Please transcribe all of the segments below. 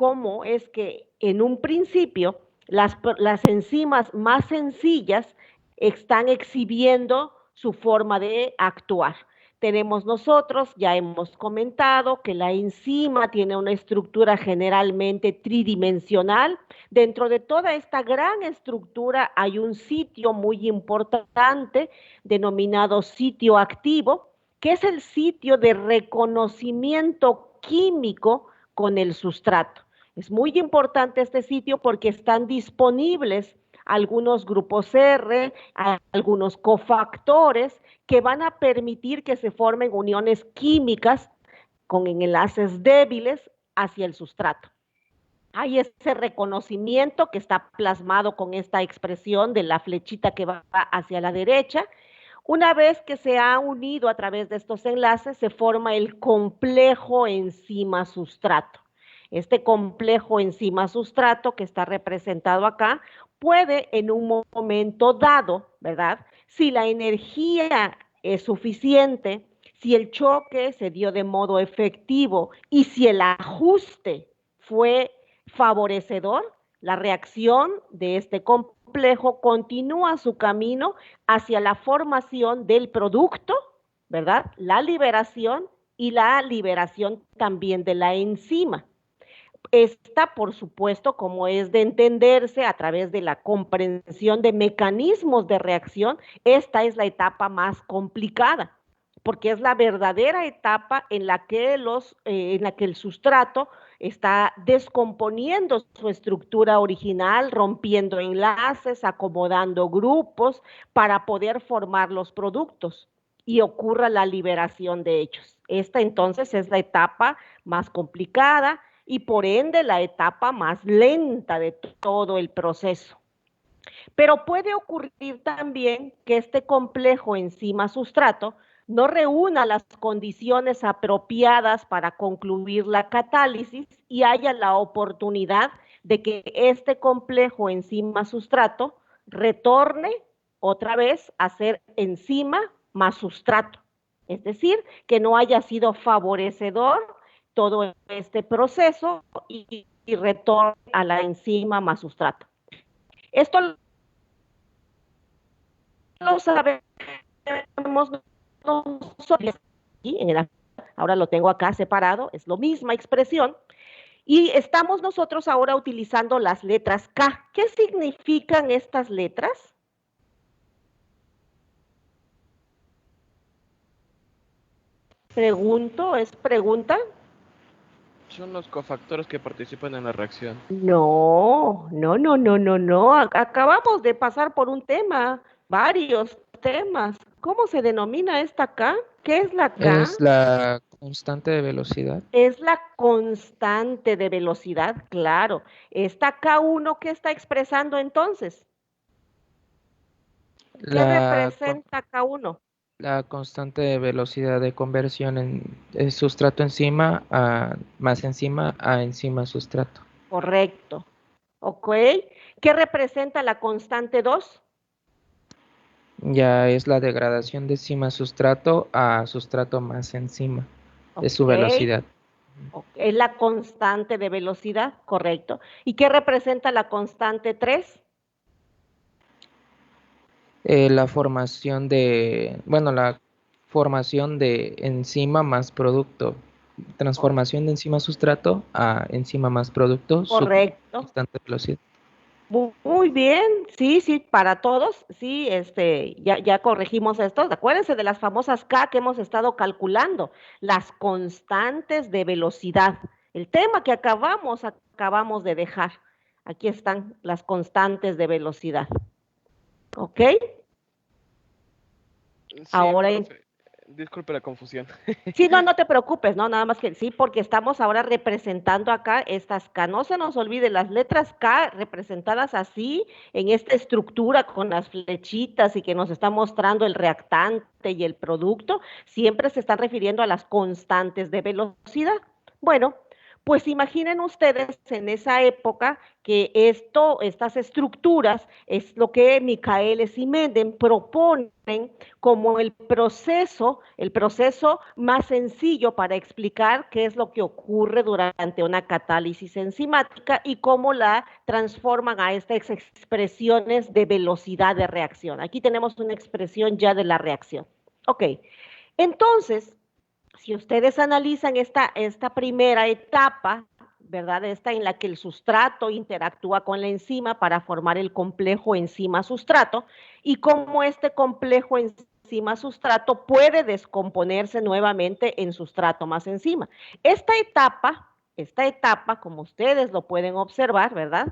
cómo es que en un principio las enzimas más sencillas están exhibiendo su forma de actuar. Tenemos nosotros, ya hemos comentado, que la enzima tiene una estructura generalmente tridimensional. Dentro de toda esta gran estructura hay un sitio muy importante denominado sitio activo, que es el sitio de reconocimiento químico con el sustrato. Es muy importante este sitio porque están disponibles algunos grupos R, algunos cofactores que van a permitir que se formen uniones químicas con enlaces débiles hacia el sustrato. Hay ese reconocimiento que está plasmado con esta expresión de la flechita que va hacia la derecha. Una vez que se ha unido a través de estos enlaces, se forma el complejo enzima-sustrato. Este complejo enzima-sustrato que está representado acá puede en un momento dado, ¿verdad? Si la energía es suficiente, si el choque se dio de modo efectivo y si el ajuste fue favorecedor, la reacción de este complejo continúa su camino hacia la formación del producto, ¿verdad? La liberación y la liberación también de la enzima. Esta, por supuesto, como es de entenderse a través de la comprensión de mecanismos de reacción, esta es la etapa más complicada, porque es la verdadera etapa en la que el sustrato está descomponiendo su estructura original, rompiendo enlaces, acomodando grupos para poder formar los productos y ocurra la liberación de ellos. Esta entonces es la etapa más complicada y por ende la etapa más lenta de todo el proceso. Pero puede ocurrir también que este complejo enzima-sustrato no reúna las condiciones apropiadas para concluir la catálisis y haya la oportunidad de que este complejo enzima-sustrato retorne otra vez a ser enzima más sustrato. Es decir, que no haya sido favorecedor todo este proceso y retorne a la enzima más sustrato. Esto lo sabemos nosotros. Ahora lo tengo acá separado, es la misma expresión. Y estamos nosotros ahora utilizando las letras K. ¿Qué significan estas letras? Pregunto, ¿es pregunta? Son los cofactores que participan en la reacción. No, no, no, no, no, no. Acabamos de pasar por un tema, varios temas. ¿Cómo se denomina esta K? ¿Qué es la K? Es la constante de velocidad. Es la constante de velocidad, claro. Esta K1, ¿qué está expresando entonces? ¿Qué La, representa K1? la constante de velocidad de conversión en sustrato enzima a más enzima a enzima sustrato. Correcto. ¿Ok? ¿Qué representa la constante 2? Ya es la degradación de enzima sustrato a sustrato más enzima. Es su Ok. velocidad. Es la constante de velocidad, correcto. ¿Y qué representa la constante 3? La formación la formación de enzima más producto. Transformación de enzima sustrato a enzima más producto, su Correcto. constante de velocidad. Muy bien, sí, sí, para todos, sí, ya corregimos esto. Acuérdense de las famosas K que hemos estado calculando, las constantes de velocidad. El tema que acabamos de dejar. Aquí están las constantes de velocidad. ¿Ok? Sí, Ahora profe. Disculpe la confusión. sí, no, no te preocupes, no, nada más que sí, porque estamos ahora representando acá estas K. No se nos olvide las letras K representadas así, en esta estructura con las flechitas y que nos está mostrando el reactante y el producto, siempre se están refiriendo a las constantes de velocidad. Bueno, Pues imaginen ustedes en esa época que estas estructuras es lo que Michaelis y Menden proponen como el proceso más sencillo para explicar qué es lo que ocurre durante una catálisis enzimática y cómo la transforman a estas expresiones de velocidad de reacción. Aquí tenemos una expresión ya de la reacción. Ok, entonces, si ustedes analizan esta primera etapa, ¿verdad? Esta en la que el sustrato interactúa con la enzima para formar el complejo enzima-sustrato y cómo este complejo enzima-sustrato puede descomponerse nuevamente en sustrato más enzima. Esta etapa, como ustedes lo pueden observar, ¿verdad?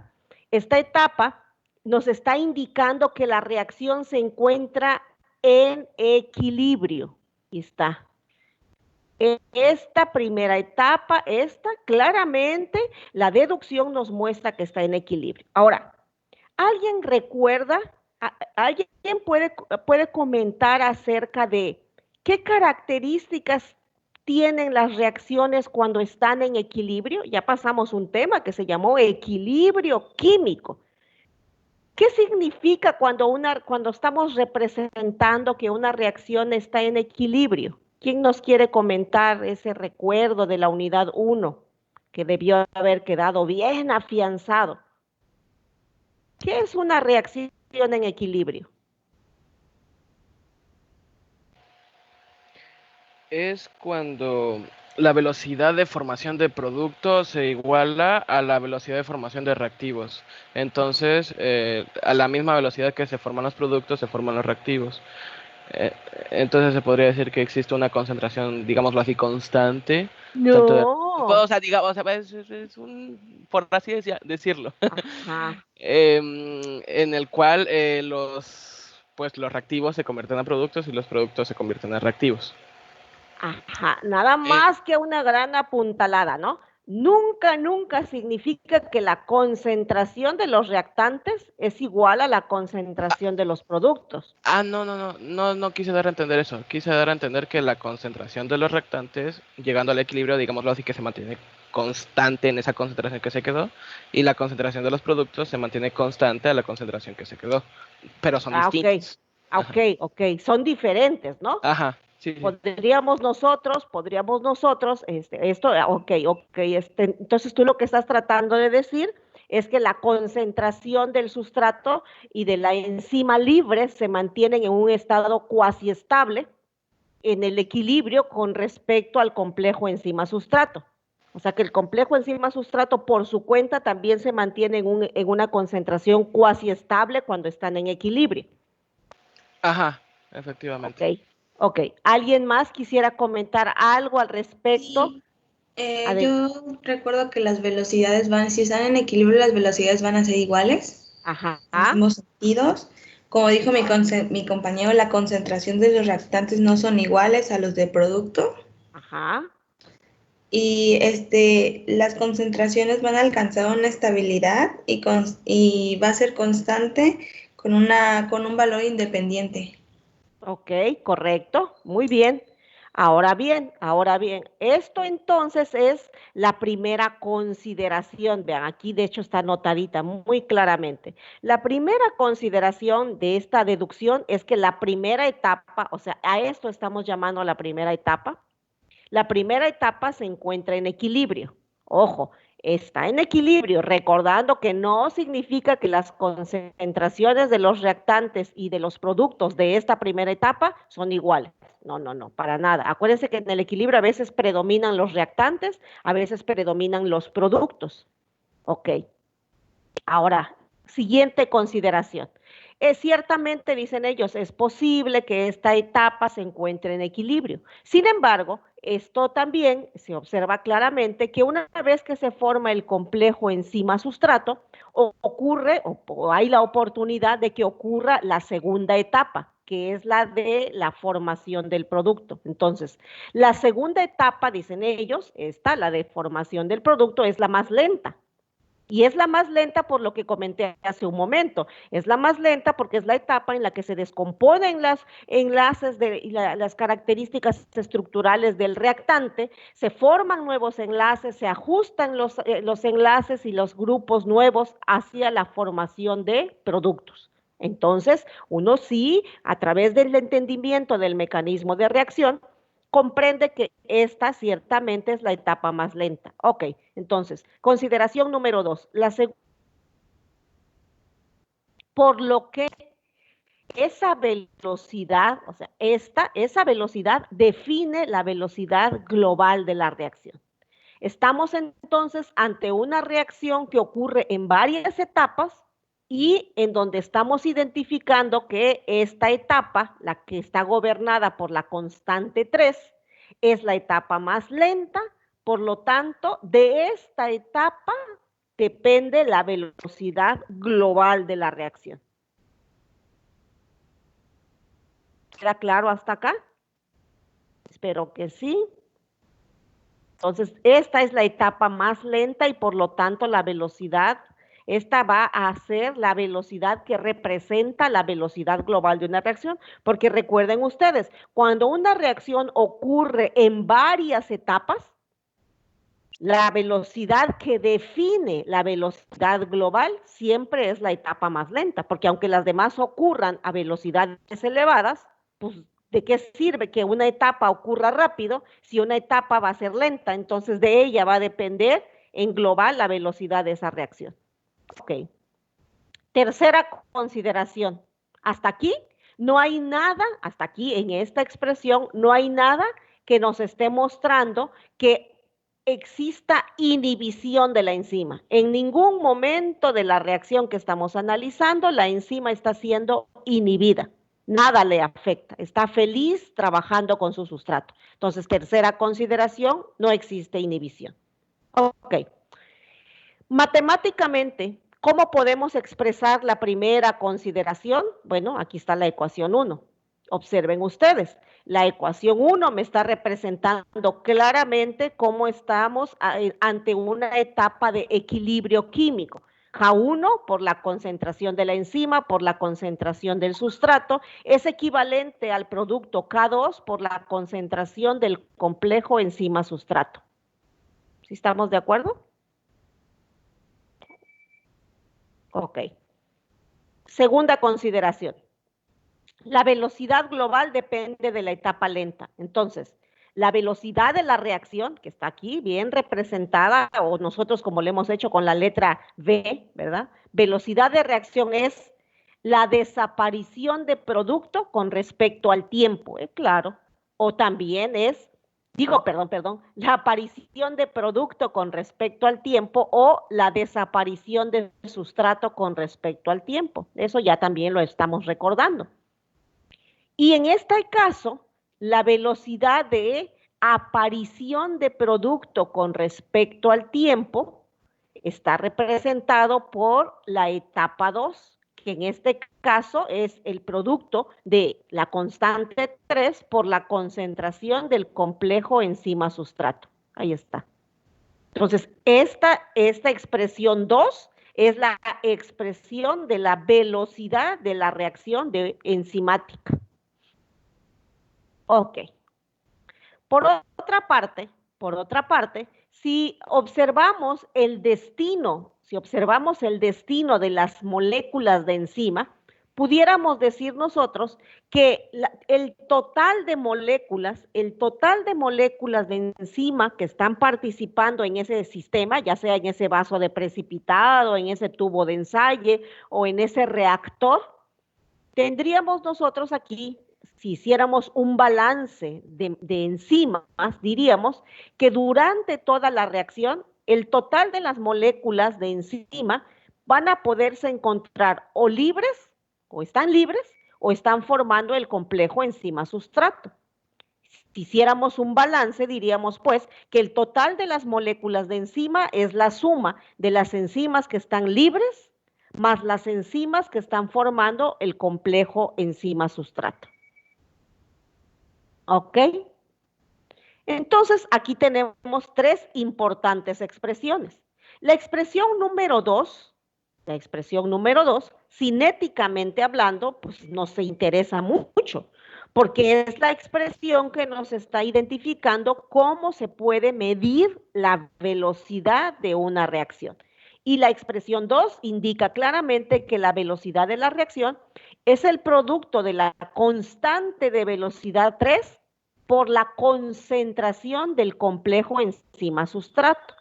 Esta etapa nos está indicando que la reacción se encuentra en equilibrio. Aquí está. Esta primera etapa, claramente la deducción nos muestra que está en equilibrio. Ahora, ¿alguien recuerda, alguien puede comentar acerca de qué características tienen las reacciones cuando están en equilibrio? Ya pasamos un tema que se llamó equilibrio químico. ¿Qué significa cuando estamos representando que una reacción está en equilibrio? ¿Quién nos quiere comentar ese recuerdo de la unidad 1 que debió haber quedado bien afianzado? ¿Qué es una reacción en equilibrio? Es cuando la velocidad de formación de productos se iguala a la velocidad de formación de reactivos. Entonces, a la misma velocidad que se forman los productos, se forman los reactivos. Eh, entonces se podría decir que existe una concentración, digámoslo así, constante, tanto de... No. O sea, digamos, es por así decirlo, Ajá. en el cual pues, los reactivos se convierten en productos y los productos se convierten en reactivos. Ajá, nada Eh, más que una gran apuntalada, ¿no? Nunca, nunca significa que la concentración de los reactantes es igual a la concentración de los productos. no quise dar a entender eso. Quise dar a entender que la concentración de los reactantes, llegando al equilibrio, digámoslo así, que se mantiene constante en esa concentración que se quedó, y la concentración de los productos se mantiene constante a la concentración que se quedó, pero son Ah, ok, distintos. ok, ok, son diferentes, ¿no? Ajá, sí, sí. Podríamos nosotros, entonces tú lo que estás tratando de decir es que la concentración del sustrato y de la enzima libre se mantienen en un estado cuasi estable en el equilibrio con respecto al complejo enzima-sustrato. O sea que el complejo enzima-sustrato por su cuenta también se mantiene en una concentración cuasi estable cuando están en equilibrio. Ajá, Ok, efectivamente. ok. ¿Alguien más quisiera comentar algo al respecto? Sí, Adel yo recuerdo que las velocidades si están en equilibrio, las velocidades van a ser iguales, Ajá, en ambos sentidos. Como dijo mi compañero, la concentración de los reactantes no son iguales a los del producto. ajá. Y las concentraciones van a alcanzar una estabilidad y va a ser constante con un valor independiente. Ok, correcto, muy bien. Ahora bien, esto entonces es la primera consideración. Vean, aquí de hecho está anotadita muy claramente. La primera consideración de esta deducción es que la primera etapa, o sea, a esto estamos llamando la primera etapa. La primera etapa se encuentra en equilibrio. Ojo, está en equilibrio, recordando que no significa que las concentraciones de los reactantes y de los productos de esta primera etapa son iguales. No, para nada. Acuérdense que en el equilibrio a veces predominan los reactantes, a veces predominan los productos. Ok. Ahora, siguiente consideración. Ciertamente, dicen ellos, es posible que esta etapa se encuentre en equilibrio. Sin embargo, esto también se observa claramente que una vez que se forma el complejo enzima-sustrato, ocurre o hay la oportunidad de que ocurra la segunda etapa, que es la de la formación del producto. Entonces, la segunda etapa, dicen ellos, la de formación del producto, es la más lenta. Y es la más lenta por lo que comenté hace un momento. Es la más lenta porque es la etapa en la que se descomponen los enlaces y las características estructurales del reactante, se forman nuevos enlaces, se ajustan los enlaces y los grupos nuevos hacia la formación de productos. Entonces, uno sí, a través del entendimiento del mecanismo de reacción, comprende que esta ciertamente es la etapa más lenta. Ok, entonces, consideración número 2. Por lo que esa velocidad, o sea, esa velocidad define la velocidad global de la reacción. Estamos entonces ante una reacción que ocurre en varias etapas y en donde estamos identificando que esta etapa, la que está gobernada por la constante 3, es la etapa más lenta, por lo tanto, de esta etapa depende la velocidad global de la reacción. ¿Queda claro hasta acá? Espero que sí. Entonces, esta es la etapa más lenta y por lo tanto la velocidad, esta va a ser la velocidad que representa la velocidad global de una reacción, porque recuerden ustedes, cuando una reacción ocurre en varias etapas, la velocidad que define la velocidad global siempre es la etapa más lenta, porque aunque las demás ocurran a velocidades elevadas, pues ¿de qué sirve que una etapa ocurra rápido si una etapa va a ser lenta? Entonces de ella va a depender en global la velocidad de esa reacción. Ok. Tercera consideración. Hasta aquí no hay nada, hasta aquí en esta expresión, no hay nada que nos esté mostrando que exista inhibición de la enzima. En ningún momento de la reacción que estamos analizando, la enzima está siendo inhibida. Nada le afecta, está feliz trabajando con su sustrato. Entonces, tercera consideración, no existe inhibición. Ok. Matemáticamente, ¿cómo podemos expresar la primera consideración? Bueno, aquí está la ecuación 1. Observen ustedes, la ecuación 1 me está representando claramente cómo estamos ante una etapa de equilibrio químico. K1 por la concentración de la enzima, por la concentración del sustrato, es equivalente al producto K2 por la concentración del complejo enzima-sustrato. ¿Sí estamos de acuerdo? Ok. Segunda consideración. La velocidad global depende de la etapa lenta. Entonces, la velocidad de la reacción, que está aquí bien representada, o nosotros como lo hemos hecho con la letra V, ¿verdad? Velocidad de reacción es la desaparición de producto con respecto al tiempo, claro. O también es, la aparición de producto con respecto al tiempo o la desaparición del sustrato con respecto al tiempo. Eso ya también lo estamos recordando. Y en este caso, la velocidad de aparición de producto con respecto al tiempo está representado por la etapa 2, que en este caso es el producto de la constante 3 por la concentración del complejo enzima-sustrato. Ahí está. Entonces, esta expresión 2 es la expresión de la velocidad de la reacción enzimática. Ok. Por otra parte, si observamos el destino de las moléculas de enzima, pudiéramos decir nosotros que el total de moléculas de enzima que están participando en ese sistema, ya sea en ese vaso de precipitado, en ese tubo de ensayo o en ese reactor, tendríamos nosotros aquí, si hiciéramos un balance de enzimas, diríamos que durante toda la reacción, el total de las moléculas de enzima van a poderse encontrar o libres, o están formando el complejo enzima-sustrato. Si hiciéramos un balance, diríamos pues que el total de las moléculas de enzima es la suma de las enzimas que están libres más las enzimas que están formando el complejo enzima-sustrato. ¿Ok? Entonces, aquí tenemos tres importantes expresiones. La expresión número 2, cinéticamente hablando, pues nos interesa mucho, porque es la expresión que nos está identificando cómo se puede medir la velocidad de una reacción. Y la expresión 2 indica claramente que la velocidad de la reacción es el producto de la constante de velocidad 3 por la concentración del complejo enzima sustrato.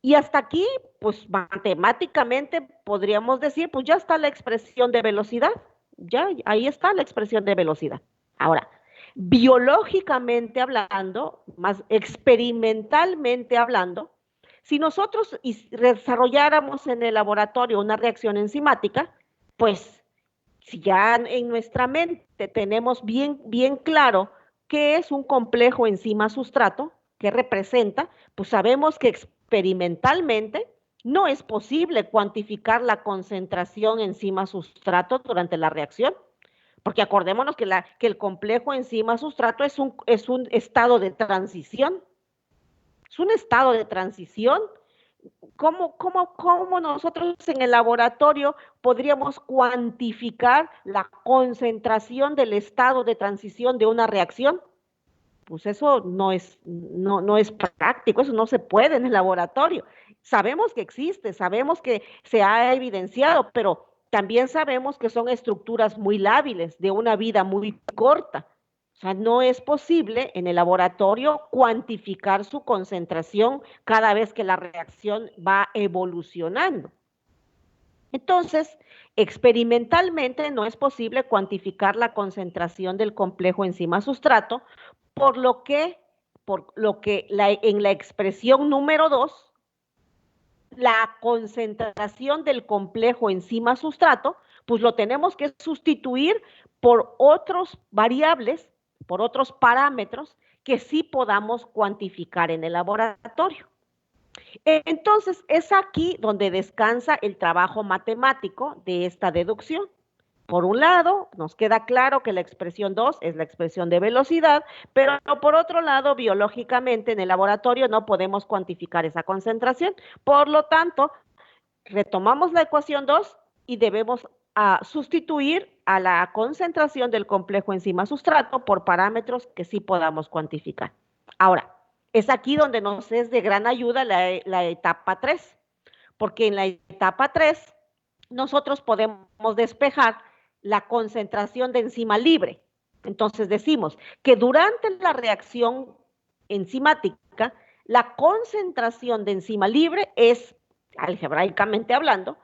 Y hasta aquí, pues matemáticamente podríamos decir, pues ya está la expresión de velocidad, ya ahí está la expresión de velocidad. Ahora, biológicamente hablando, más experimentalmente hablando, si nosotros desarrolláramos en el laboratorio una reacción enzimática, pues si ya en nuestra mente tenemos bien claro qué es un complejo enzima sustrato, qué representa, pues sabemos que experimentalmente no es posible cuantificar la concentración enzima sustrato durante la reacción, porque acordémonos que el complejo enzima sustrato es un estado de transición. Es un estado de transición. ¿Cómo nosotros en el laboratorio podríamos cuantificar la concentración del estado de transición de una reacción? Pues eso no es práctico, eso no se puede en el laboratorio. Sabemos que existe, sabemos que se ha evidenciado, pero también sabemos que son estructuras muy lábiles, de una vida muy corta. O sea, no es posible en el laboratorio cuantificar su concentración cada vez que la reacción va evolucionando. Entonces, experimentalmente no es posible cuantificar la concentración del complejo enzima sustrato, por lo que en la expresión número 2, la concentración del complejo enzima sustrato, pues lo tenemos que sustituir por otros variables, por otros parámetros que sí podamos cuantificar en el laboratorio. Entonces, es aquí donde descansa el trabajo matemático de esta deducción. Por un lado, nos queda claro que la expresión 2 es la expresión de velocidad, pero por otro lado, biológicamente en el laboratorio no podemos cuantificar esa concentración. Por lo tanto, retomamos la ecuación 2 y debemos sustituir a la concentración del complejo enzima sustrato por parámetros que sí podamos cuantificar. Ahora, es aquí donde nos es de gran ayuda la etapa 3, porque en la etapa 3 nosotros podemos despejar la concentración de enzima libre. Entonces decimos que durante la reacción enzimática, la concentración de enzima libre es, algebraicamente hablando,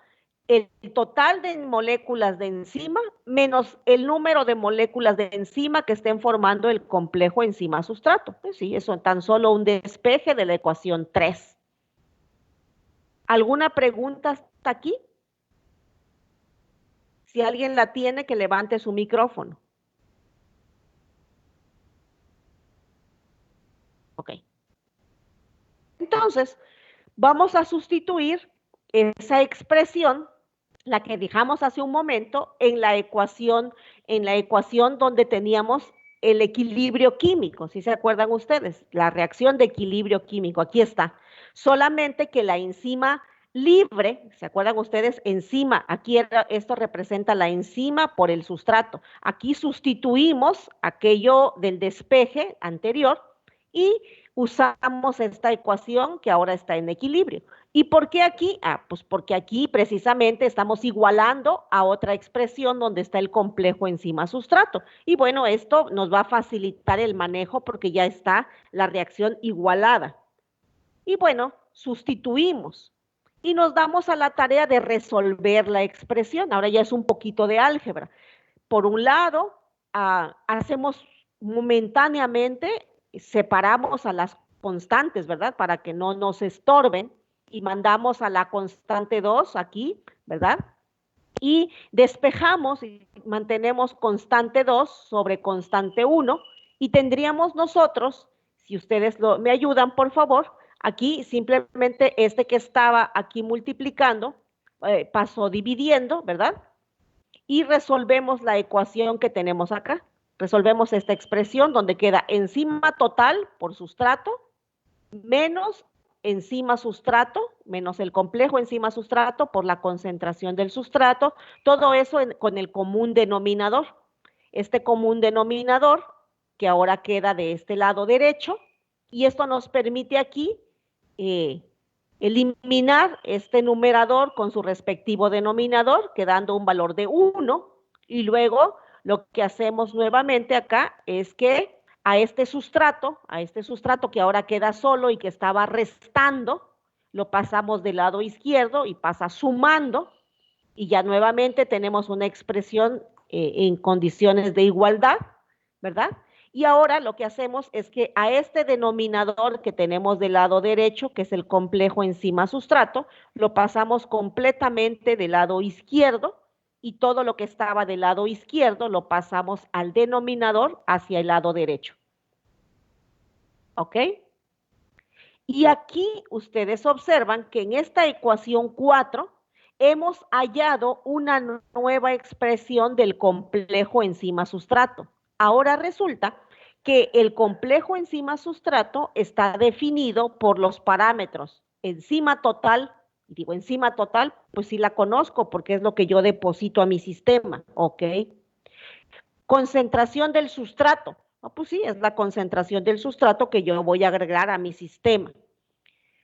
el total de moléculas de enzima menos el número de moléculas de enzima que estén formando el complejo enzima sustrato. Pues sí, eso es tan solo un despeje de la ecuación 3. ¿Alguna pregunta hasta aquí? Si alguien la tiene, que levante su micrófono. Ok. Entonces, vamos a sustituir esa expresión, la que dejamos hace un momento, en la ecuación donde teníamos el equilibrio químico. ¿Sí se acuerdan ustedes? La reacción de equilibrio químico. Aquí está. Solamente que la enzima libre, ¿se acuerdan ustedes? Enzima, aquí esto representa la enzima por el sustrato. Aquí sustituimos aquello del despeje anterior y usamos esta ecuación que ahora está en equilibrio. ¿Y por qué aquí? Pues porque aquí precisamente estamos igualando a otra expresión donde está el complejo enzima sustrato. Y bueno, esto nos va a facilitar el manejo porque ya está la reacción igualada. Y bueno, sustituimos y nos damos a la tarea de resolver la expresión. Ahora ya es un poquito de álgebra. Por un lado, hacemos momentáneamente, separamos a las constantes, ¿verdad? Para que no nos estorben y mandamos a la constante 2 aquí, ¿verdad? Y despejamos y mantenemos constante 2 sobre constante 1 y tendríamos nosotros, si ustedes me ayudan, por favor, aquí simplemente este que estaba aquí multiplicando, pasó dividiendo, ¿verdad? Y resolvemos la ecuación que tenemos acá. Resolvemos esta expresión donde queda enzima total por sustrato menos enzima sustrato menos el complejo enzima sustrato por la concentración del sustrato, todo eso con el común denominador. Este común denominador que ahora queda de este lado derecho, y esto nos permite aquí eliminar este numerador con su respectivo denominador, quedando un valor de 1, y luego lo que hacemos nuevamente acá es que a este sustrato que ahora queda solo y que estaba restando, lo pasamos del lado izquierdo y pasa sumando, y ya nuevamente tenemos una expresión en condiciones de igualdad, ¿verdad? Y ahora lo que hacemos es que a este denominador que tenemos del lado derecho, que es el complejo enzima sustrato, lo pasamos completamente del lado izquierdo, y todo lo que estaba del lado izquierdo lo pasamos al denominador hacia el lado derecho. ¿Ok? Y aquí ustedes observan que en esta ecuación 4 hemos hallado una nueva expresión del complejo enzima sustrato. Ahora resulta que el complejo enzima sustrato está definido por los parámetros enzima total. Digo enzima total, pues sí la conozco porque es lo que yo deposito a mi sistema, ¿ok? Concentración del sustrato. Pues sí, es la concentración del sustrato que yo voy a agregar a mi sistema.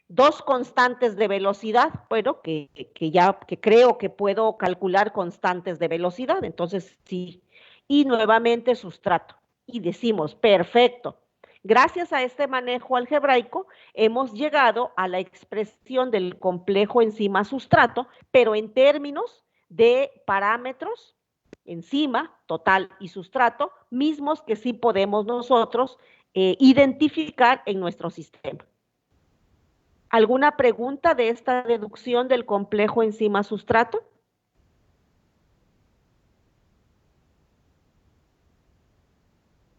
Dos constantes de velocidad, bueno, que creo que puedo calcular constantes de velocidad, entonces sí. Y nuevamente sustrato. Y decimos, perfecto. Gracias a este manejo algebraico hemos llegado a la expresión del complejo enzima sustrato, pero en términos de parámetros enzima, total y sustrato, mismos que sí podemos nosotros identificar en nuestro sistema. ¿Alguna pregunta de esta deducción del complejo enzima sustrato?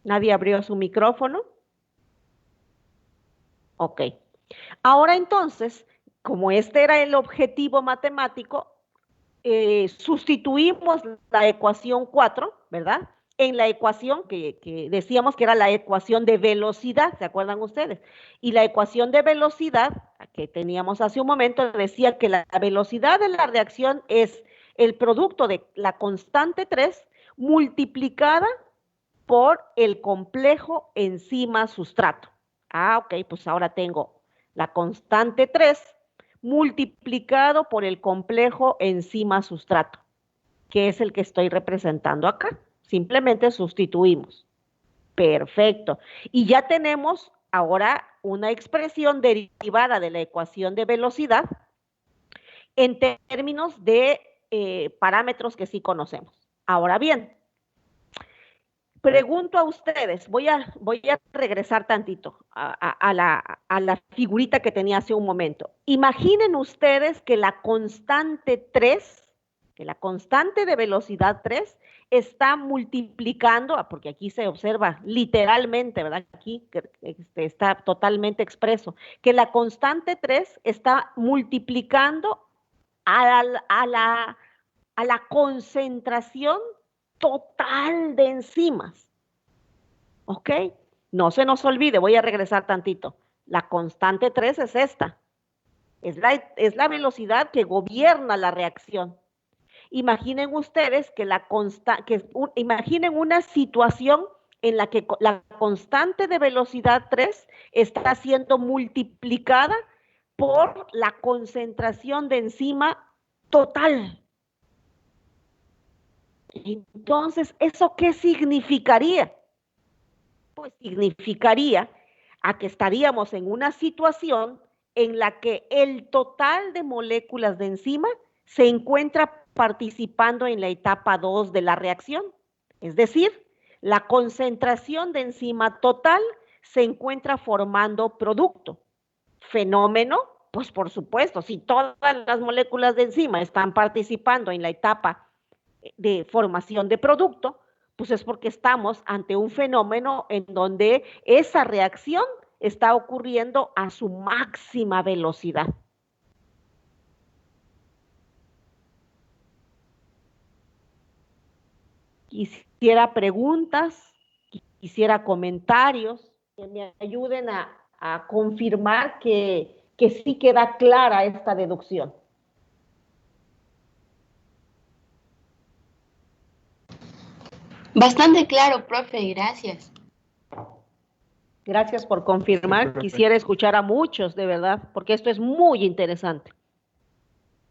¿Nadie abrió su micrófono? Ok. Ahora entonces, como este era el objetivo matemático, sustituimos la ecuación 4, ¿verdad? En la ecuación que decíamos que era la ecuación de velocidad, ¿se acuerdan ustedes? Y la ecuación de velocidad que teníamos hace un momento decía que la velocidad de la reacción es el producto de la constante 3 multiplicada por el complejo enzima sustrato. Ok, pues ahora tengo la constante 3 multiplicado por el complejo enzima sustrato, que es el que estoy representando acá. Simplemente sustituimos. Perfecto. Y ya tenemos ahora una expresión derivada de la ecuación de velocidad en términos de parámetros que sí conocemos. Ahora bien, pregunto a ustedes, voy a regresar tantito a la figurita que tenía hace un momento. Imaginen ustedes que la constante 3, que la constante de velocidad 3 está multiplicando, porque aquí se observa literalmente, ¿verdad? Aquí está totalmente expreso, que la constante 3 está multiplicando a la concentración total de enzimas. ¿Ok? No se nos olvide, voy a regresar tantito. La constante 3 es esta. Es la velocidad que gobierna la reacción. Imaginen ustedes que imaginen una situación en la que la constante de velocidad 3 está siendo multiplicada por la concentración de enzima total. Entonces, ¿eso qué significaría? Pues significaría a que estaríamos en una situación en la que el total de moléculas de enzima se encuentra participando en la etapa 2 de la reacción. Es decir, la concentración de enzima total se encuentra formando producto. Fenómeno, pues por supuesto, si todas las moléculas de enzima están participando en la etapa de formación de producto, pues es porque estamos ante un fenómeno en donde esa reacción está ocurriendo a su máxima velocidad. Quisiera preguntas, quisiera comentarios que me ayuden a confirmar que que sí queda clara esta deducción. Bastante claro, profe, gracias. Gracias por confirmar. Quisiera escuchar a muchos, de verdad, porque esto es muy interesante.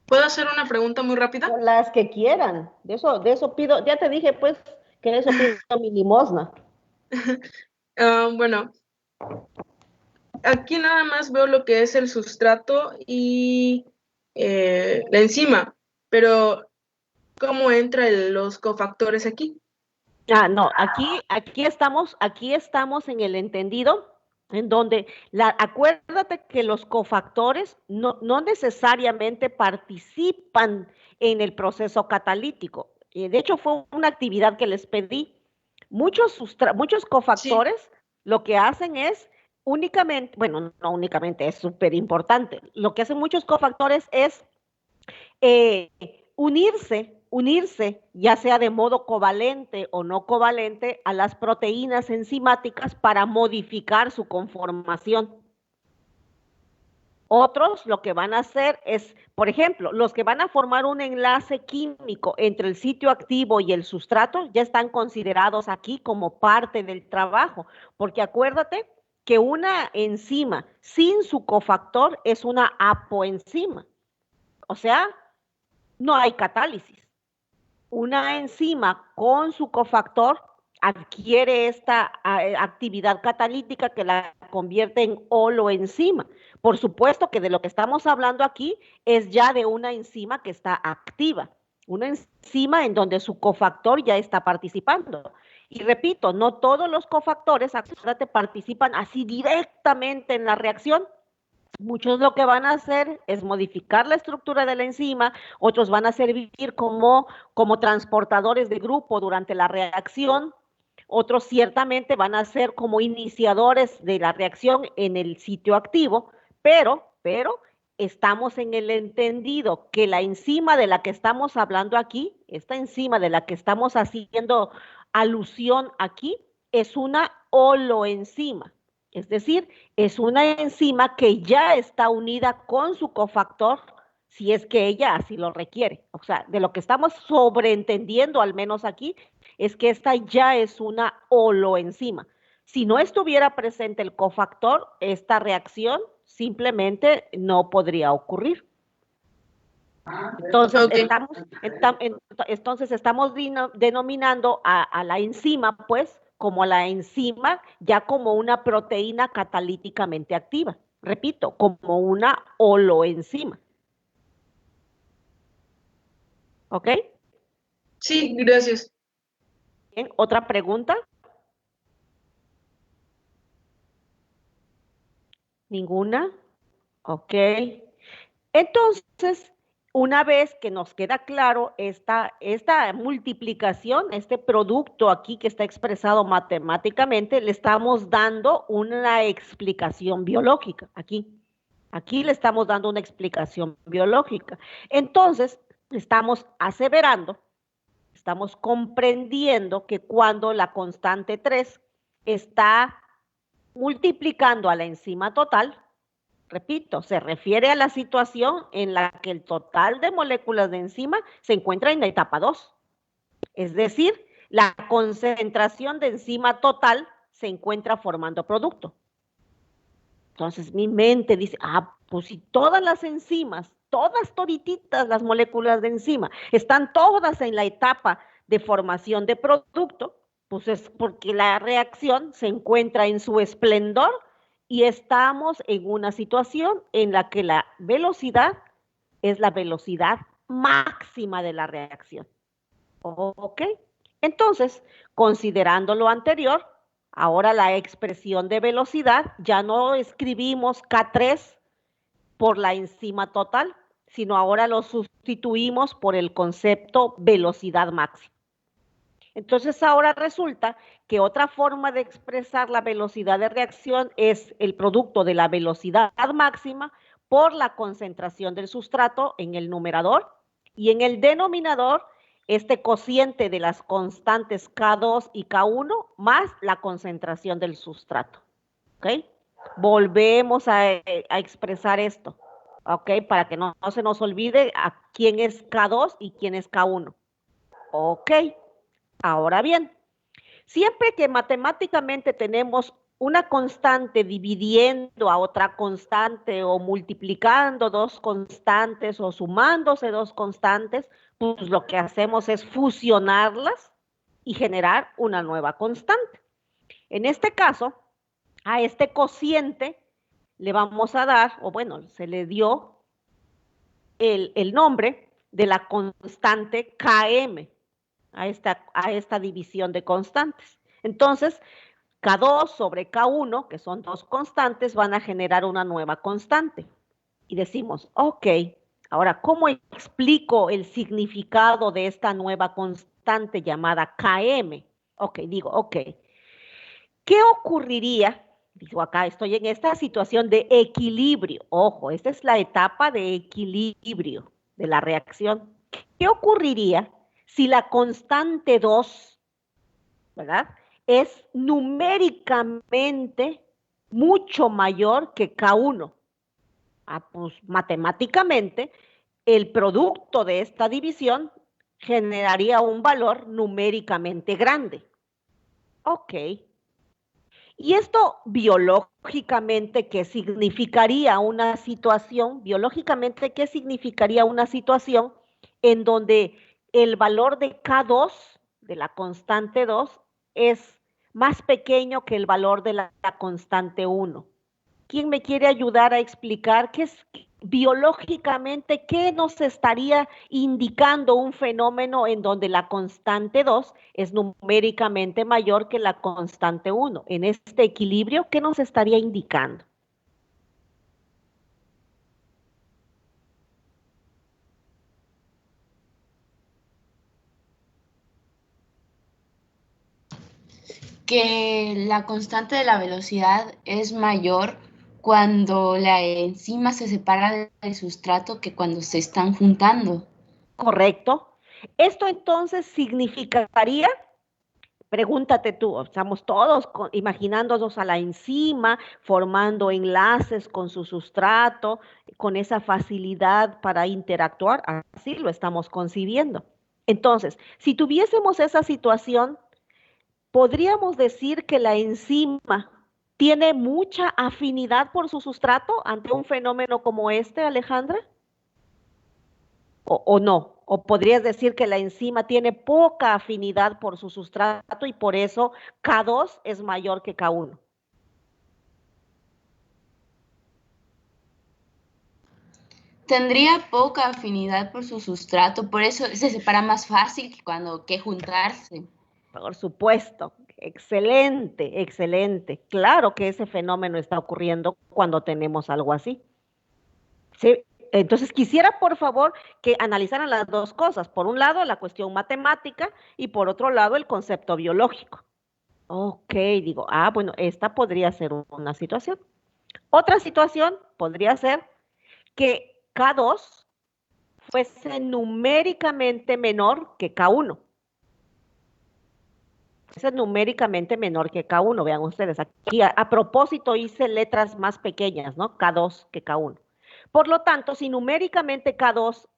¿Puedo hacer una pregunta muy rápida? Con las que quieran. De eso pido, ya te dije pues que de eso pido mi limosna. Bueno, aquí nada más veo lo que es el sustrato y la enzima, pero ¿cómo entran los cofactores aquí? Ah, no, aquí estamos en el entendido, en donde acuérdate que los cofactores no necesariamente participan en el proceso catalítico. De hecho, fue una actividad que les pedí. Muchos cofactores lo que hacen es únicamente, bueno, no únicamente, es súper importante. Lo que hacen muchos cofactores es unirse, ya sea de modo covalente o no covalente, a las proteínas enzimáticas para modificar su conformación. Otros lo que van a hacer es, por ejemplo, los que van a formar un enlace químico entre el sitio activo y el sustrato ya están considerados aquí como parte del trabajo, porque acuérdate que una enzima sin su cofactor es una apoenzima, o sea, no hay catálisis. Una enzima con su cofactor adquiere esta actividad catalítica que la convierte en holoenzima. Por supuesto que de lo que estamos hablando aquí es ya de una enzima que está activa, una enzima en donde su cofactor ya está participando. Y repito, no todos los cofactores, acuérdate, participan así directamente en la reacción. Muchos lo que van a hacer es modificar la estructura de la enzima, otros van a servir como transportadores de grupo durante la reacción, otros ciertamente van a ser como iniciadores de la reacción en el sitio activo, pero estamos en el entendido que la enzima de la que estamos hablando aquí, esta enzima de la que estamos haciendo alusión aquí, es una holoenzima. Es decir, es una enzima que ya está unida con su cofactor, si es que ella así lo requiere. O sea, de lo que estamos sobreentendiendo, al menos aquí, es que esta ya es una holoenzima. Si no estuviera presente el cofactor, esta reacción simplemente no podría ocurrir. Entonces, Okay. estamos denominando a la enzima, pues, como la enzima, ya como una proteína catalíticamente activa. Repito, como una holoenzima. ¿Ok? Sí, gracias. Bien, ¿otra pregunta? ¿Ninguna? Ok. Entonces, una vez que nos queda claro esta multiplicación, este producto aquí que está expresado matemáticamente, le estamos dando una explicación biológica. Aquí le estamos dando una explicación biológica. Entonces, estamos aseverando, estamos comprendiendo que cuando la constante 3 está multiplicando a la enzima total, repito, se refiere a la situación en la que el total de moléculas de enzima se encuentra en la etapa 2. Es decir, la concentración de enzima total se encuentra formando producto. Entonces mi mente dice, pues si todas las enzimas, todititas las moléculas de enzima, están todas en la etapa de formación de producto, pues es porque la reacción se encuentra en su esplendor y estamos en una situación en la que la velocidad es la velocidad máxima de la reacción. ¿Ok? Entonces, considerando lo anterior, ahora la expresión de velocidad, ya no escribimos K3 por la enzima total, sino ahora lo sustituimos por el concepto velocidad máxima. Entonces ahora resulta que otra forma de expresar la velocidad de reacción es el producto de la velocidad máxima por la concentración del sustrato en el numerador y en el denominador este cociente de las constantes K2 y K1 más la concentración del sustrato. ¿Ok? Volvemos a expresar esto, ¿ok? Para que no se nos olvide a quién es K2 y quién es K1. Ok, ahora bien, siempre que matemáticamente tenemos una constante dividiendo a otra constante o multiplicando dos constantes o sumándose dos constantes, pues lo que hacemos es fusionarlas y generar una nueva constante. En este caso, a este cociente le vamos a dar, o bueno, se le dio el nombre de la constante Km a esta división de constantes. Entonces, K2 sobre K1, que son dos constantes, van a generar una nueva constante. Y decimos, ok, ahora, ¿cómo explico el significado de esta nueva constante llamada Km? Ok, digo, ok, ¿qué ocurriría? Digo, acá estoy en esta situación de equilibrio. Ojo, esta es la etapa de equilibrio de la reacción. ¿Qué ocurriría si la constante 2, ¿verdad?, es numéricamente mucho mayor que K1? Pues matemáticamente, el producto de esta división generaría un valor numéricamente grande. Ok. Y esto biológicamente, ¿qué significaría una situación? Biológicamente, ¿qué significaría una situación en donde el valor de K2, de la constante 2, es más pequeño que el valor de la constante 1? ¿Quién me quiere ayudar a explicar qué es biológicamente, qué nos estaría indicando un fenómeno en donde la constante 2 es numéricamente mayor que la constante 1? En este equilibrio, ¿qué nos estaría indicando? Que la constante de la velocidad es mayor cuando la enzima se separa del sustrato que cuando se están juntando. ¿Correcto? Esto entonces significaría, pregúntate tú, estamos todos imaginándonos a la enzima, formando enlaces con su sustrato, con esa facilidad para interactuar, así lo estamos concibiendo. Entonces, si tuviésemos esa situación, podríamos decir que la enzima tiene mucha afinidad por su sustrato ante un fenómeno como este, Alejandra, o no. O podrías decir que la enzima tiene poca afinidad por su sustrato y por eso K2 es mayor que K1. Tendría poca afinidad por su sustrato, por eso se separa más fácil que juntarse. Por supuesto, excelente, excelente. Claro que ese fenómeno está ocurriendo cuando tenemos algo así. ¿Sí? Entonces quisiera, por favor, que analizaran las dos cosas. Por un lado, la cuestión matemática y por otro lado, el concepto biológico. Ok, digo, bueno, esta podría ser una situación. Otra situación podría ser que K2 fuese numéricamente menor que K1. Es numéricamente menor que K1, vean ustedes, aquí a propósito hice letras más pequeñas, ¿no? K2 que K1. Por lo tanto, si numéricamente K2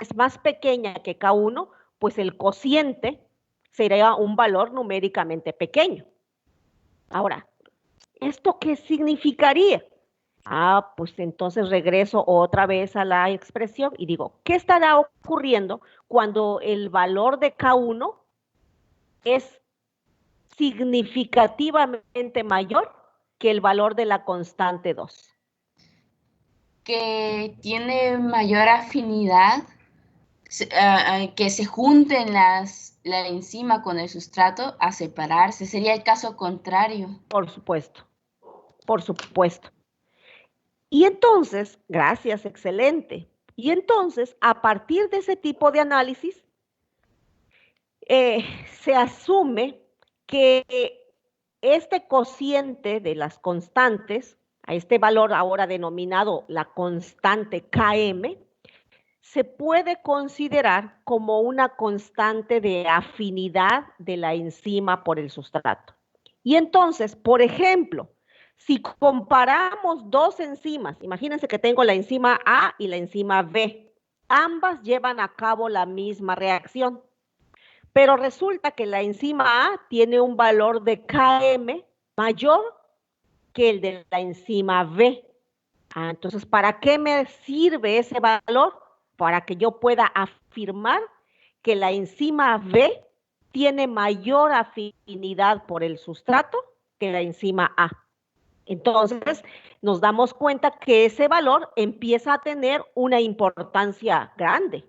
es más pequeña que K1, pues el cociente sería un valor numéricamente pequeño. Ahora, ¿esto qué significaría? Pues entonces regreso otra vez a la expresión y digo, ¿qué estará ocurriendo cuando el valor de K1 es significativamente mayor que el valor de la constante 2? Que tiene mayor afinidad, que se junten la enzima con el sustrato a separarse. Sería el caso contrario. Por supuesto, por supuesto. Y entonces, gracias, excelente. Y entonces, a partir de ese tipo de análisis, se asume que este cociente de las constantes, a este valor ahora denominado la constante Km, se puede considerar como una constante de afinidad de la enzima por el sustrato. Y entonces, por ejemplo, Si comparamos dos enzimas, imagínense que tengo la enzima A y la enzima B. Ambas llevan a cabo la misma reacción. Pero resulta que la enzima A tiene un valor de Km mayor que el de la enzima B. Entonces, ¿para qué me sirve ese valor? Para que yo pueda afirmar que la enzima B tiene mayor afinidad por el sustrato que la enzima A. Entonces, nos damos cuenta que ese valor empieza a tener una importancia grande.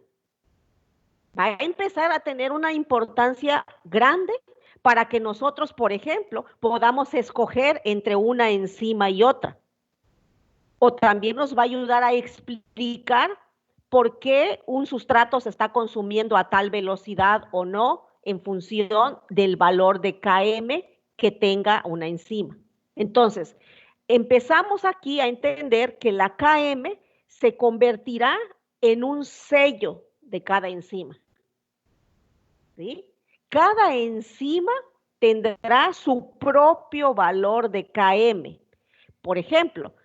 Va a empezar a tener una importancia grande para que nosotros, por ejemplo, podamos escoger entre una enzima y otra. O también nos va a ayudar a explicar por qué un sustrato se está consumiendo a tal velocidad o no en función del valor de Km que tenga una enzima. Entonces, empezamos aquí a entender que la Km se convertirá en un sello de cada enzima. ¿Sí? Cada enzima tendrá su propio valor de Km. Por ejemplo,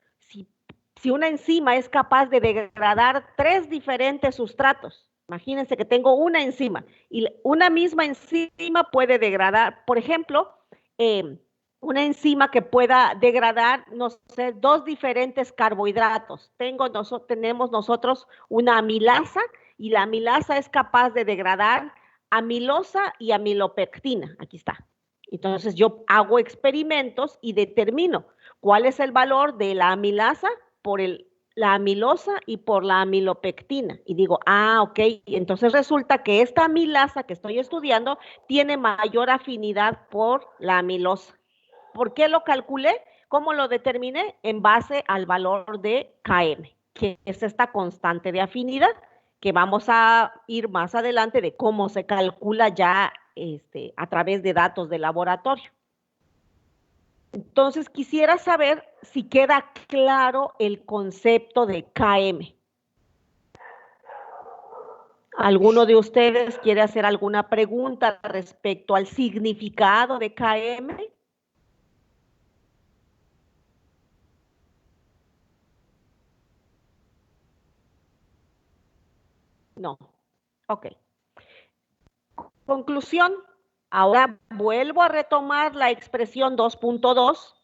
si una enzima es capaz de degradar 3 diferentes sustratos, imagínense que tengo una enzima y una misma enzima puede degradar, por ejemplo, una enzima que pueda degradar, no sé, 2 diferentes carbohidratos. Tenemos nosotros una amilasa y la amilasa es capaz de degradar amilosa y amilopectina. Aquí está. Entonces yo hago experimentos y determino cuál es el valor de la amilasa por la amilosa y por la amilopectina. Y digo, ok, entonces resulta que esta amilasa que estoy estudiando tiene mayor afinidad por la amilosa. ¿Por qué lo calculé? ¿Cómo lo determiné? En base al valor de Km, que es esta constante de afinidad, que vamos a ir más adelante de cómo se calcula ya a través de datos de laboratorio. Entonces, quisiera saber si queda claro el concepto de Km. ¿Alguno de ustedes quiere hacer alguna pregunta respecto al significado de Km? No. Ok. Conclusión. Ahora vuelvo a retomar la expresión 2.2.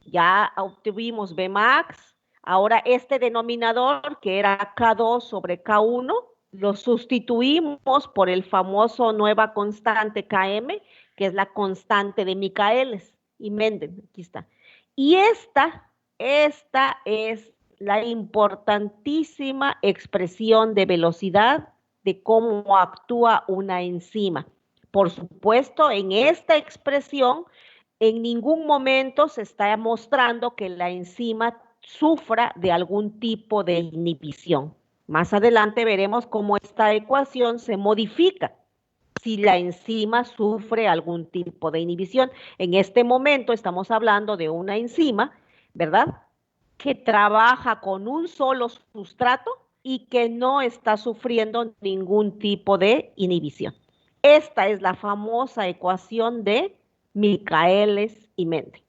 Ya obtuvimos Bmax. Ahora este denominador, que era K2 sobre K1, lo sustituimos por el famoso nueva constante Km, que es la constante de Michaelis y Menden. Aquí está. Y esta es la importantísima expresión de velocidad de cómo actúa una enzima. Por supuesto, en esta expresión, en ningún momento se está mostrando que la enzima sufra de algún tipo de inhibición. Más adelante veremos cómo esta ecuación se modifica si la enzima sufre algún tipo de inhibición. En este momento estamos hablando de una enzima, ¿verdad?, que trabaja con un solo sustrato y que no está sufriendo ningún tipo de inhibición. Esta es la famosa ecuación de Michaelis y Menden.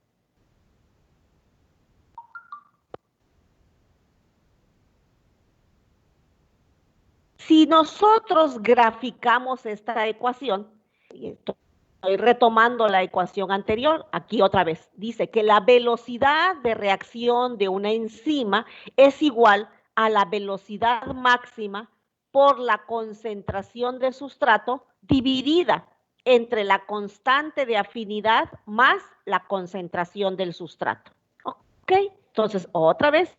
Si nosotros graficamos esta ecuación, y estoy retomando la ecuación anterior, aquí otra vez, dice que la velocidad de reacción de una enzima es igual a la velocidad máxima por la concentración de sustrato dividida entre la constante de afinidad más la concentración del sustrato. ¿Ok? Entonces, otra vez,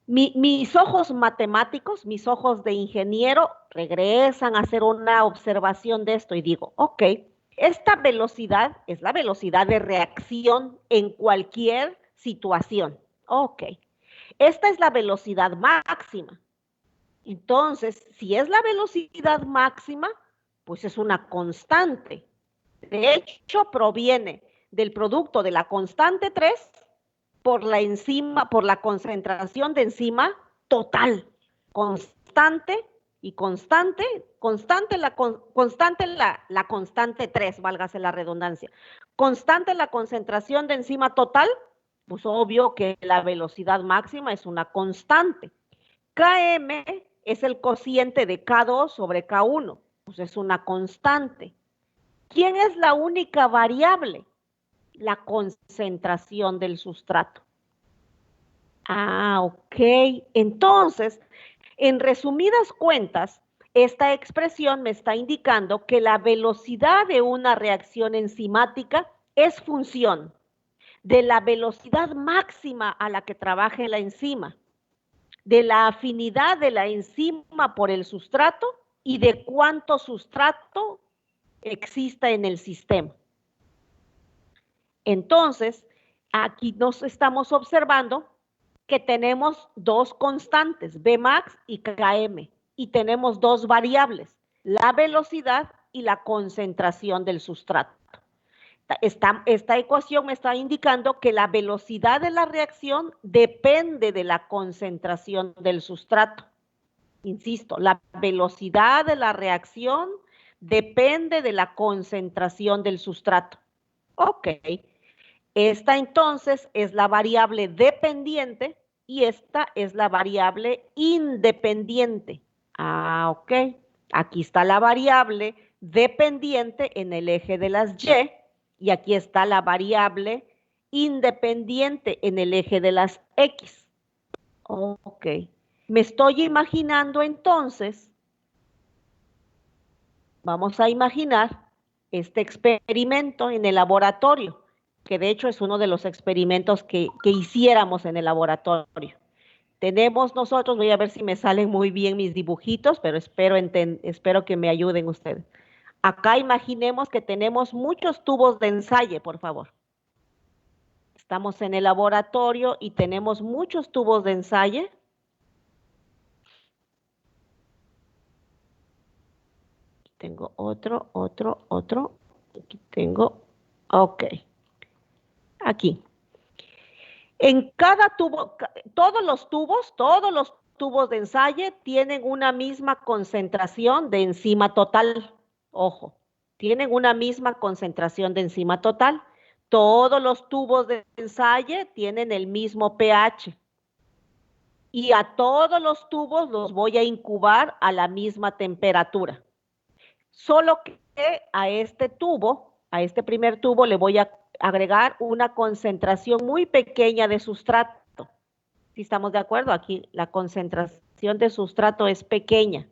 mis ojos matemáticos, mis ojos de ingeniero, regresan a hacer una observación de esto y digo, ok, esta velocidad es la velocidad de reacción en cualquier situación. Ok, esta es la velocidad máxima. Entonces, si es la velocidad máxima, pues es una constante. De hecho, proviene del producto de la constante 3 por la enzima, por la concentración de enzima total. Constante y constante la constante 3, válgase la redundancia. Constante la concentración de enzima total Pues obvio que la velocidad máxima es una constante. Km es el cociente de K2 sobre K1, pues es una constante. ¿Quién es la única variable? La concentración del sustrato. Ah, ok. Entonces, en resumidas cuentas, esta expresión me está indicando que la velocidad de una reacción enzimática es función de la velocidad máxima a la que trabaje la enzima, de la afinidad de la enzima por el sustrato y de cuánto sustrato exista en el sistema. Entonces, aquí nos estamos observando que tenemos dos constantes, Bmax y Km, y tenemos dos variables, la velocidad y la concentración del sustrato. Esta ecuación me está indicando que la velocidad de la reacción depende de la concentración del sustrato. Insisto, la velocidad de la reacción depende de la concentración del sustrato. Ok. Esta entonces es la variable dependiente y esta es la variable independiente. Ah, ok. Aquí está la variable dependiente en el eje de las y aquí está la variable independiente en el eje de las X. Ok. Me estoy imaginando entonces, vamos a imaginar este experimento en el laboratorio, que de hecho es uno de los experimentos que hiciéramos en el laboratorio. Tenemos nosotros, voy a ver si me salen muy bien mis dibujitos, pero espero que me ayuden ustedes. Acá imaginemos que tenemos muchos tubos de ensayo, por favor. Estamos en el laboratorio y tenemos muchos tubos de ensayo. Tengo otro. Aquí tengo, ok. Aquí. En cada tubo, todos los tubos de ensayo tienen una misma concentración de enzima total. Ojo, tienen una misma concentración de enzima total. Todos los tubos de ensayo tienen el mismo pH. Y a todos los tubos los voy a incubar a la misma temperatura. Solo que a este primer tubo, le voy a agregar una concentración muy pequeña de sustrato. ¿Sí estamos de acuerdo? Aquí la concentración de sustrato es pequeña.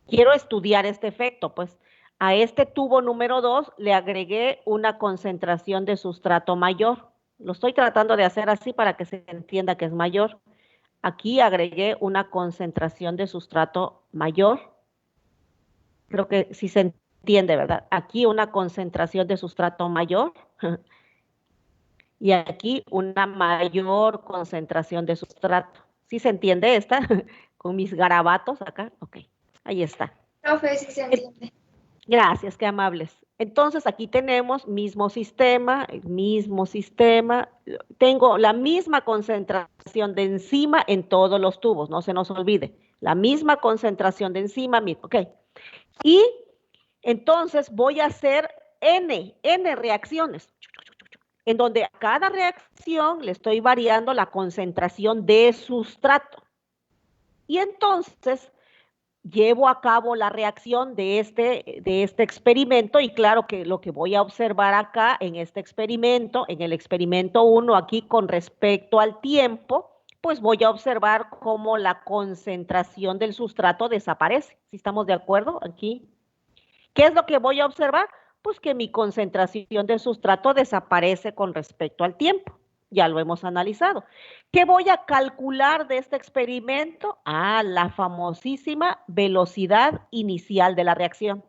Quiero estudiar este efecto, pues a este tubo número 2 le agregué una concentración de sustrato mayor. Lo estoy tratando de hacer así para que se entienda que es mayor. Aquí agregué una concentración de sustrato mayor. Creo que sí se entiende, ¿verdad? Aquí una concentración de sustrato mayor y aquí una mayor concentración de sustrato. ¿Sí se entiende esta? Con mis garabatos acá. Ok, ahí está. Profe, sí se entiende. Gracias, qué amables. Entonces aquí tenemos mismo sistema. Tengo la misma concentración de enzima en todos los tubos, no se nos olvide. La misma concentración de enzima, ok. Y entonces voy a hacer N reacciones, en donde a cada reacción le estoy variando la concentración de sustrato. Y entonces llevo a cabo la reacción de este experimento y claro que lo que voy a observar acá en este experimento, en el experimento 1 aquí con respecto al tiempo, pues voy a observar cómo la concentración del sustrato desaparece. ¿Sí estamos de acuerdo aquí? ¿Qué es lo que voy a observar? Pues que mi concentración de sustrato desaparece con respecto al tiempo. Ya lo hemos analizado. ¿Qué voy a calcular de este experimento? Ah, la famosísima velocidad inicial de la reacción.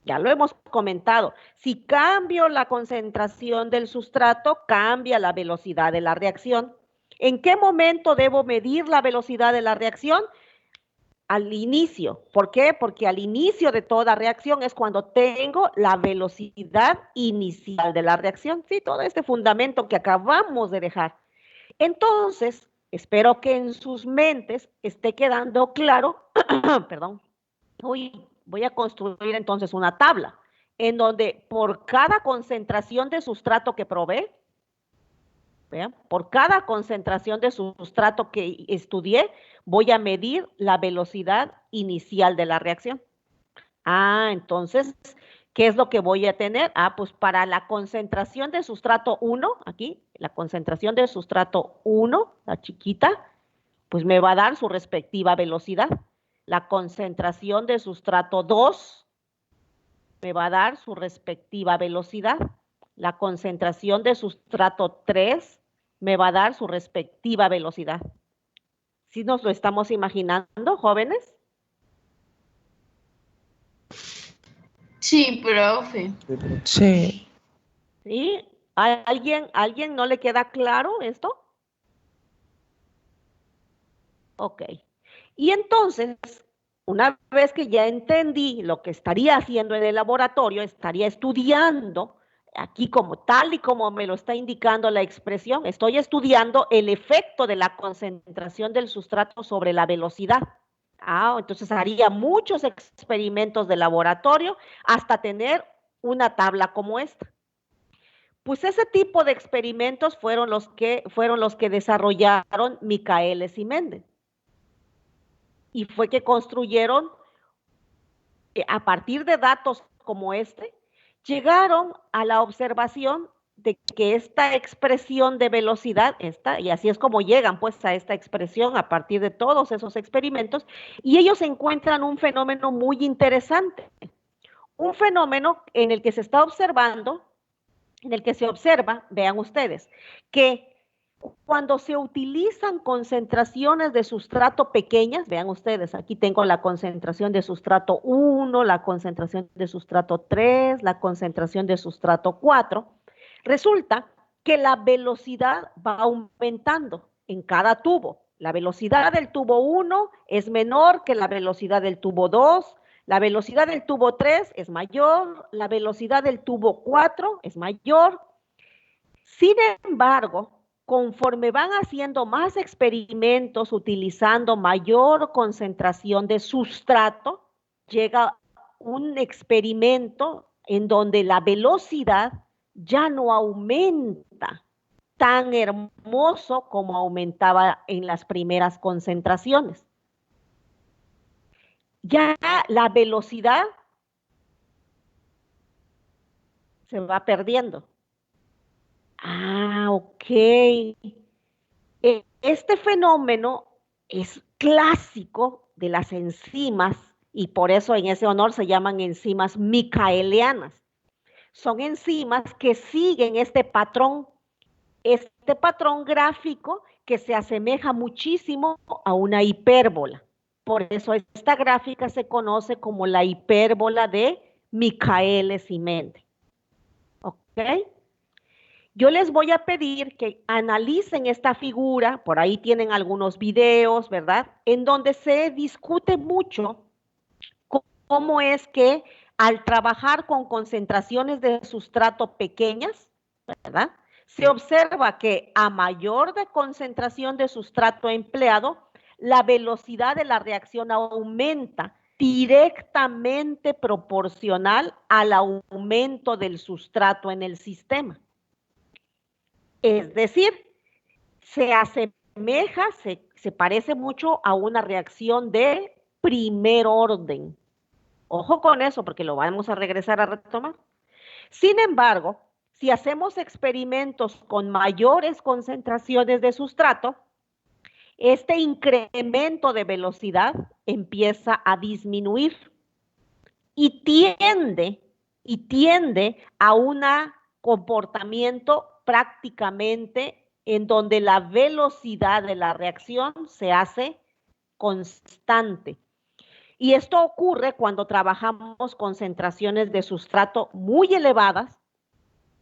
Ya lo hemos comentado. Si cambio la concentración del sustrato, cambia la velocidad de la reacción. ¿En qué momento debo medir la velocidad de la reacción? Al inicio. ¿Por qué? Porque al inicio de toda reacción es cuando tengo la velocidad inicial de la reacción. Sí, todo este fundamento que acabamos de dejar. Entonces, espero que en sus mentes esté quedando claro, perdón, voy a construir entonces una tabla en donde por cada concentración de sustrato que probé, ¿Vean? Por cada concentración de sustrato que estudié, voy a medir la velocidad inicial de la reacción. Entonces, ¿qué es lo que voy a tener? Pues para la concentración de sustrato 1, aquí, la concentración de sustrato 1, la chiquita, pues me va a dar su respectiva velocidad. La concentración de sustrato 2 me va a dar su respectiva velocidad. La concentración de sustrato 3 me va a dar su respectiva velocidad. ¿Sí nos lo estamos imaginando, jóvenes? Sí, profe. Sí. ¿Sí? ¿Alguien no le queda claro esto? Ok. Y entonces, una vez que ya entendí lo que estaría haciendo en el laboratorio, estaría estudiando, aquí como tal y como me lo está indicando la expresión, estoy estudiando el efecto de la concentración del sustrato sobre la velocidad. Entonces haría muchos experimentos de laboratorio hasta tener una tabla como esta. Pues ese tipo de experimentos fueron los que desarrollaron Michaelis y Mendel. Y fue que construyeron, a partir de datos como este, llegaron a la observación de que esta expresión de velocidad, y así es como llegan pues a esta expresión a partir de todos esos experimentos, y ellos encuentran un fenómeno muy interesante, un fenómeno en el que se está observando, en el que se observa, vean ustedes, que cuando se utilizan concentraciones de sustrato pequeñas, vean ustedes, aquí tengo la concentración de sustrato 1, la concentración de sustrato 3, la concentración de sustrato 4, resulta que la velocidad va aumentando en cada tubo. La velocidad del tubo 1 es menor que la velocidad del tubo 2, la velocidad del tubo 3 es mayor, la velocidad del tubo 4 es mayor. Sin embargo, conforme van haciendo más experimentos utilizando mayor concentración de sustrato, llega un experimento en donde la velocidad ya no aumenta tan hermoso como aumentaba en las primeras concentraciones. Ya la velocidad se va perdiendo. Ok. Este fenómeno es clásico de las enzimas y por eso en ese honor se llaman enzimas micaelianas. Son enzimas que siguen este patrón gráfico que se asemeja muchísimo a una hipérbola. Por eso esta gráfica se conoce como la hipérbola de Michaelis y Mendel. ¿Ok? Yo les voy a pedir que analicen esta figura, por ahí tienen algunos videos, ¿verdad? En donde se discute mucho cómo es que al trabajar con concentraciones de sustrato pequeñas, ¿verdad? Se observa que a mayor de concentración de sustrato empleado, la velocidad de la reacción aumenta directamente proporcional al aumento del sustrato en el sistema. Es decir, se asemeja, se parece mucho a una reacción de primer orden. Ojo con eso, porque lo vamos a regresar a retomar. Sin embargo, si hacemos experimentos con mayores concentraciones de sustrato, este incremento de velocidad empieza a disminuir y tiende a un comportamiento prácticamente en donde la velocidad de la reacción se hace constante. Y esto ocurre cuando trabajamos concentraciones de sustrato muy elevadas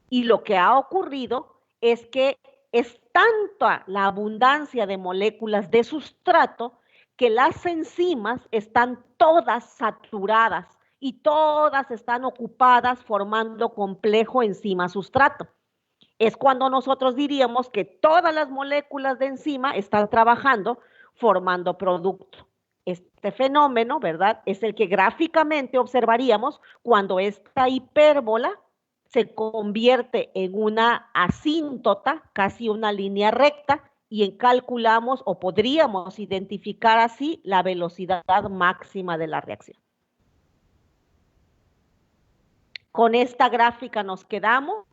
y lo que ha ocurrido es que es tanta la abundancia de moléculas de sustrato que las enzimas están todas saturadas y todas están ocupadas formando complejo enzima-sustrato. Es cuando nosotros diríamos que todas las moléculas de enzima están trabajando formando producto. Este fenómeno, ¿verdad? Es el que gráficamente observaríamos cuando esta hipérbola se convierte en una asíntota, casi una línea recta, y calculamos o podríamos identificar así la velocidad máxima de la reacción. Con esta gráfica nos quedamos,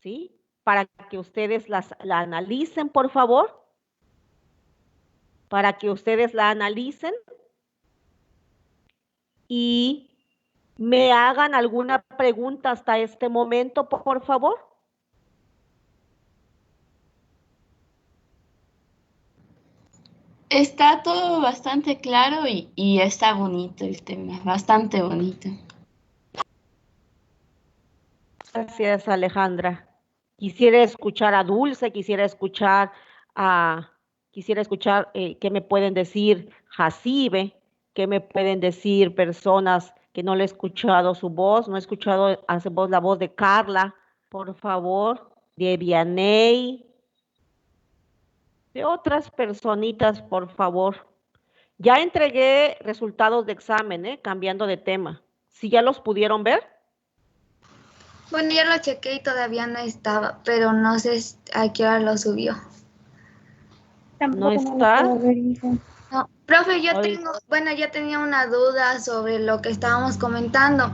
¿sí? Para que ustedes la analicen, por favor. Para que ustedes la analicen y me hagan alguna pregunta hasta este momento, por favor. Está todo bastante claro y está bonito el tema, bastante bonito. Gracias, Alejandra. Quisiera escuchar a Dulce, quisiera escuchar qué me pueden decir Jacibe, qué me pueden decir personas que no le he escuchado su voz, no he escuchado la voz de Carla, por favor, de Vianey, de otras personitas, por favor. Ya entregué resultados de examen, cambiando de tema. ¿Sí ya los pudieron ver? Bueno, ya lo chequé y todavía no estaba, pero no sé a qué hora lo subió. ¿No está? No, profe, yo tenía una duda sobre lo que estábamos comentando.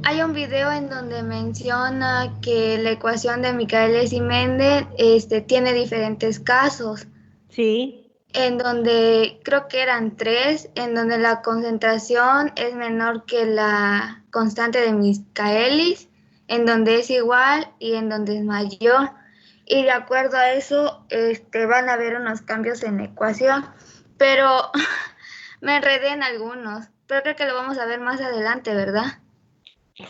Hay un video en donde menciona que la ecuación de Michaelis y Mendel tiene diferentes casos. Sí. En donde creo que eran 3, en donde la concentración es menor que la constante de Michaelis, en donde es igual y en donde es mayor. Y de acuerdo a eso van a haber unos cambios en la ecuación, pero me enredé en algunos, pero creo que lo vamos a ver más adelante, ¿verdad?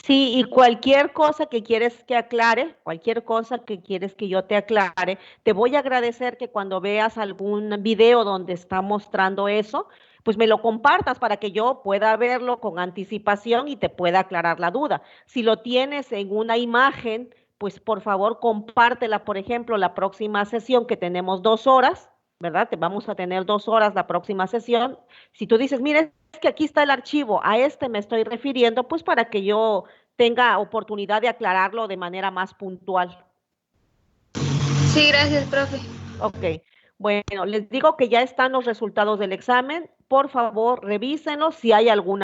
Sí, y cualquier cosa que quieres que aclare, cualquier cosa que quieres que yo te aclare, te voy a agradecer que cuando veas algún video donde está mostrando eso, pues me lo compartas para que yo pueda verlo con anticipación y te pueda aclarar la duda. Si lo tienes en una imagen, pues por favor compártela, por ejemplo, la próxima sesión que tenemos 2 horas, ¿verdad? Te vamos a tener 2 horas la próxima sesión. Si tú dices, mire, es que aquí está el archivo, a este me estoy refiriendo, pues para que yo tenga oportunidad de aclararlo de manera más puntual. Sí, gracias, profe. Ok, bueno, les digo que ya están los resultados del examen. Por favor, revísenlos si hay alguna